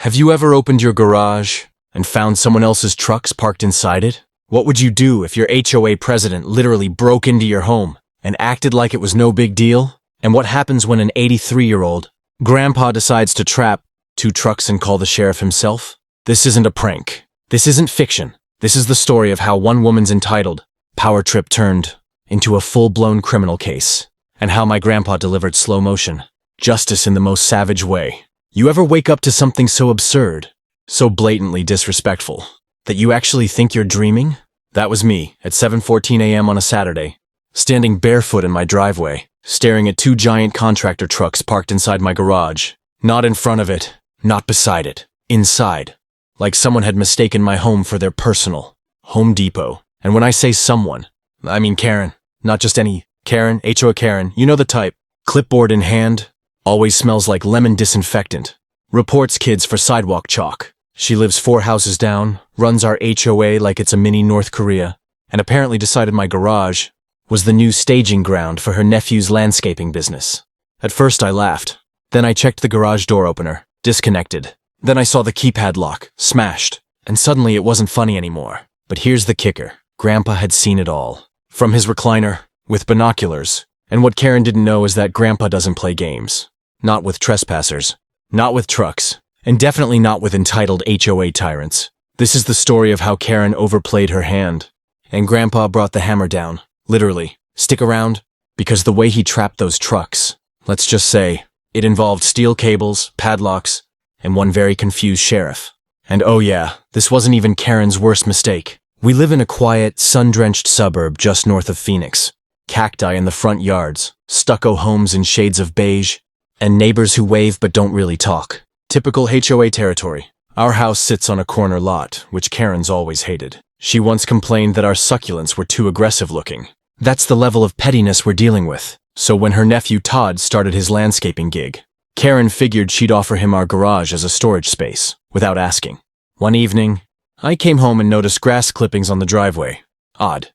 Have you ever opened your garage and found someone else's trucks parked inside it? What would you do if your HOA president literally broke into your home and acted like it was no big deal? And what happens when an 83-year-old grandpa decides to trap 2 trucks and call the sheriff himself? This isn't a prank. This isn't fiction. This is the story of how one woman's entitled power trip turned into a full-blown criminal case, and how my grandpa delivered slow motion justice in the most savage way. You ever wake up to something so absurd, so blatantly disrespectful, that you actually think you're dreaming? That was me at 7:14 a.m. on a Saturday, standing barefoot in my driveway, staring at 2 giant contractor trucks parked inside my garage. Not in front of it, not beside it, inside. Like someone had mistaken my home for their personal Home Depot. And when I say someone, I mean Karen. Not just any Karen, HOA Karen, you know the type. Clipboard in hand, always smells like lemon disinfectant. Reports kids for sidewalk chalk. She lives 4 houses down, runs our HOA like it's a mini North Korea, and apparently decided my garage was the new staging ground for her nephew's landscaping business. At first I laughed. Then I checked the garage door opener, disconnected. Then I saw the keypad lock, smashed. And suddenly it wasn't funny anymore. But here's the kicker. Grandpa had seen it all. From his recliner, with binoculars. And what Karen didn't know is that Grandpa doesn't play games. Not with trespassers. Not with trucks. And definitely not with entitled HOA tyrants. This is the story of how Karen overplayed her hand. And Grandpa brought the hammer down. Literally. Stick around, because the way he trapped those trucks, let's just say, it involved steel cables, padlocks, and one very confused sheriff. And oh yeah, this wasn't even Karen's worst mistake. We live in a quiet, sun-drenched suburb just north of Phoenix. Cacti in the front yards, stucco homes in shades of beige, and neighbors who wave but don't really talk. Typical HOA territory. Our house sits on a corner lot, which Karen's always hated. She once complained that our succulents were too aggressive looking. That's the level of pettiness we're dealing with. So when her nephew Todd started his landscaping gig, Karen figured she'd offer him our garage as a storage space, without asking. One evening, I came home and noticed grass clippings on the driveway. Odd.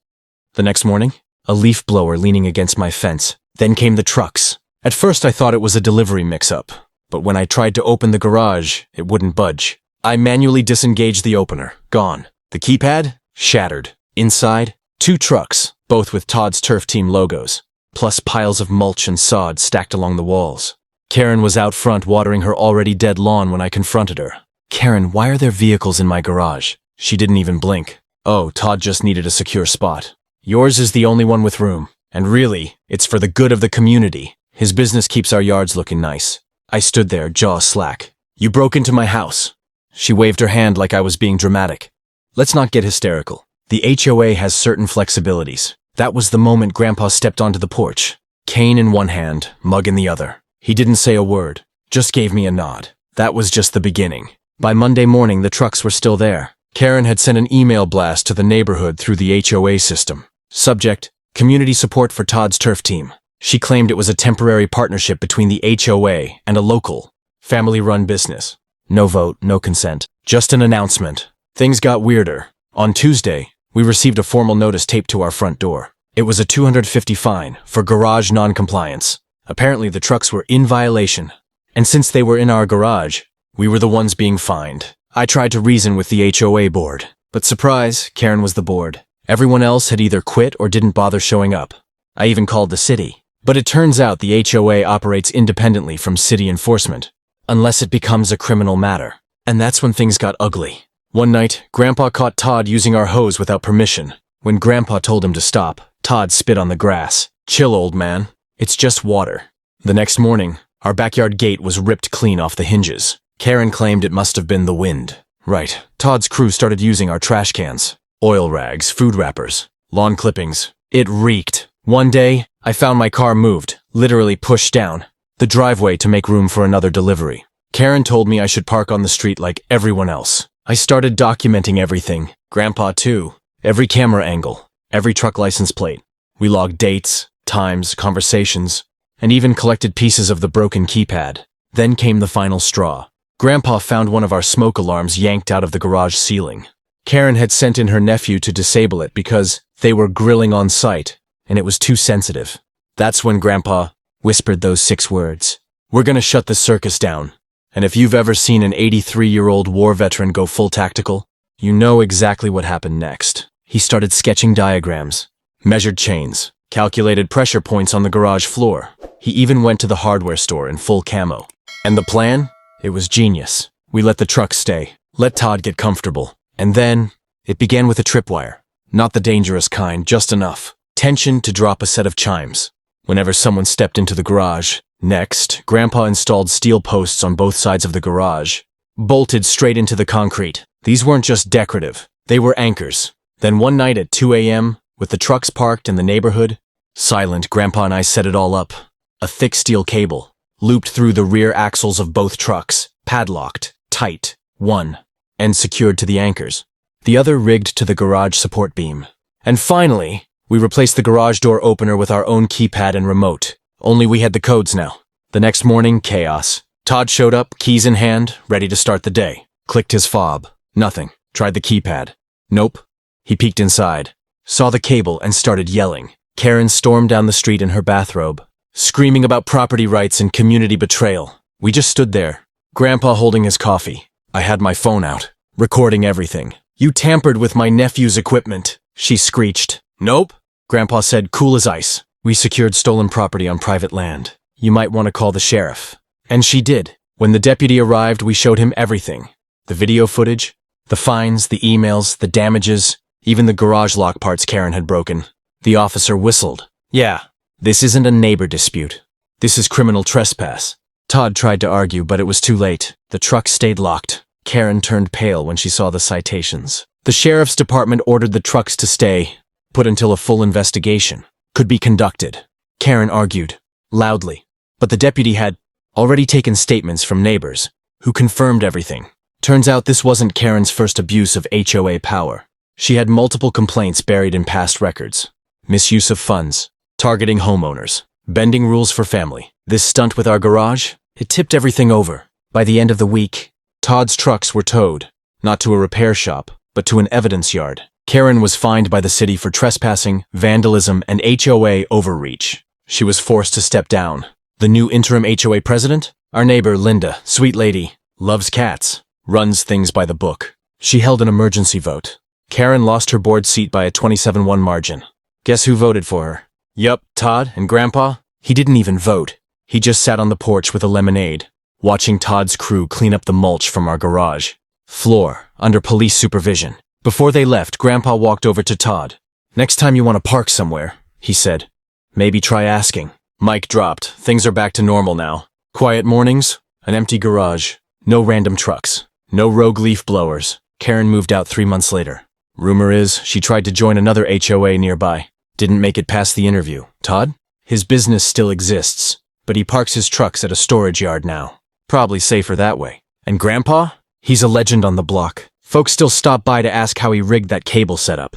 The next morning, a leaf blower leaning against my fence. Then came the trucks. At first I thought it was a delivery mix-up, but when I tried to open the garage, it wouldn't budge. I manually disengaged the opener. Gone. The keypad? Shattered. Inside, 2 trucks, both with Todd's Turf Team logos, plus piles of mulch and sod stacked along the walls. Karen was out front watering her already dead lawn when I confronted her. Karen, why are there vehicles in my garage? She didn't even blink. Oh, Todd just needed a secure spot. Yours is the only one with room. And really, it's for the good of the community. His business keeps our yards looking nice. I stood there, jaw slack. You broke into my house. She waved her hand like I was being dramatic. Let's not get hysterical. The HOA has certain flexibilities. That was the moment Grandpa stepped onto the porch. Cane in one hand, mug in the other. He didn't say a word, just gave me a nod. That was just the beginning. By Monday morning, the trucks were still there. Karen had sent an email blast to the neighborhood through the HOA system. Subject, community support for Todd's Turf Team. She claimed it was a temporary partnership between the HOA and a local, family-run business. No vote, no consent. Just an announcement. Things got weirder. On Tuesday, we received a formal notice taped to our front door. It was a $250 fine for garage non-compliance. Apparently the trucks were in violation. And since they were in our garage, we were the ones being fined. I tried to reason with the HOA board. But surprise, Karen was the board. Everyone else had either quit or didn't bother showing up. I even called the city. But it turns out the HOA operates independently from city enforcement, unless it becomes a criminal matter. And that's when things got ugly. One night, Grandpa caught Todd using our hose without permission. When Grandpa told him to stop, Todd spit on the grass. Chill, old man. It's just water. The next morning, our backyard gate was ripped clean off the hinges. Karen claimed it must have been the wind. Right. Todd's crew started using our trash cans, oil rags, food wrappers, lawn clippings. It reeked. One day, I found my car moved, literally pushed down the driveway to make room for another delivery. Karen told me I should park on the street like everyone else. I started documenting everything. Grandpa too. Every camera angle, every truck license plate. We logged dates, times, conversations, and even collected pieces of the broken keypad. Then came the final straw. Grandpa found one of our smoke alarms yanked out of the garage ceiling. Karen had sent in her nephew to disable it because they were grilling on site, and it was too sensitive. That's when Grandpa whispered those 6 words. We're gonna shut the circus down. And if you've ever seen an 83-year-old war veteran go full tactical, you know exactly what happened next. He started sketching diagrams, measured chains, calculated pressure points on the garage floor. He even went to the hardware store in full camo. And the plan? It was genius. We let the truck stay, let Todd get comfortable. And then, it began with a tripwire. Not the dangerous kind, just enough tension to drop a set of chimes whenever someone stepped into the garage. Next, Grandpa installed steel posts on both sides of the garage, bolted straight into the concrete. These weren't just decorative, they were anchors. Then one night at 2 a.m., with the trucks parked in the neighborhood, silent, Grandpa and I set it all up. A thick steel cable, looped through the rear axles of both trucks, padlocked, tight, one end secured to the anchors, the other rigged to the garage support beam. And finally, we replaced the garage door opener with our own keypad and remote. Only we had the codes now. The next morning, chaos. Todd showed up, keys in hand, ready to start the day. Clicked his fob. Nothing. Tried the keypad. Nope. He peeked inside, saw the cable, and started yelling. Karen stormed down the street in her bathrobe, screaming about property rights and community betrayal. We just stood there, Grandpa holding his coffee. I had my phone out, recording everything. "You tampered with my nephew's equipment," she screeched. "Nope," Grandpa said, cool as ice. "We secured stolen property on private land. You might want to call the sheriff." And she did. When the deputy arrived, we showed him everything. The video footage, the fines, the emails, the damages, even the garage lock parts Karen had broken. The officer whistled. "Yeah, this isn't a neighbor dispute. This is criminal trespass." Todd tried to argue, but it was too late. The truck stayed locked. Karen turned pale when she saw the citations. The sheriff's department ordered the trucks to stay put until a full investigation could be conducted. Karen argued, loudly, but the deputy had already taken statements from neighbors who confirmed everything. Turns out this wasn't Karen's first abuse of HOA power. She had multiple complaints buried in past records. Misuse of funds, targeting homeowners, bending rules for family. This stunt with our garage, it tipped everything over. By the end of the week, Todd's trucks were towed, not to a repair shop, but to an evidence yard. Karen was fined by the city for trespassing, vandalism, and HOA overreach. She was forced to step down. The new interim HOA president? Our neighbor, Linda, sweet lady, loves cats, runs things by the book. She held an emergency vote. Karen lost her board seat by a 27-1 margin. Guess who voted for her? Yup, Todd and Grandpa. He didn't even vote. He just sat on the porch with a lemonade, watching Todd's crew clean up the mulch from our garage floor under police supervision. Before they left, Grandpa walked over to Todd. "Next time you want to park somewhere," he said, "maybe try asking." Mic dropped. Things are back to normal now. Quiet mornings, an empty garage, no random trucks, no rogue leaf blowers. Karen moved out 3 months later. Rumor is she tried to join another HOA nearby. Didn't make it past the interview. Todd? His business still exists, but he parks his trucks at a storage yard now. Probably safer that way. And Grandpa? He's a legend on the block. Folks still stop by to ask how he rigged that cable setup.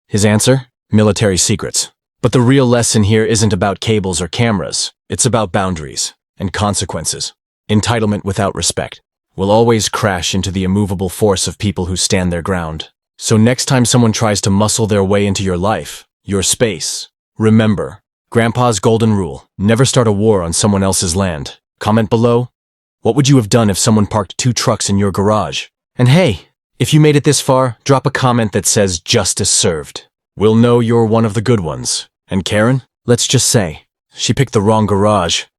His answer? Military secrets. But the real lesson here isn't about cables or cameras. It's about boundaries and consequences. Entitlement without respect will always crash into the immovable force of people who stand their ground. So next time someone tries to muscle their way into your life, your space, remember Grandpa's golden rule: never start a war on someone else's land. Comment below. What would you have done if someone parked 2 trucks in your garage? And hey, if you made it this far, drop a comment that says justice served. We'll know you're one of the good ones. And Karen, let's just say, she picked the wrong garage.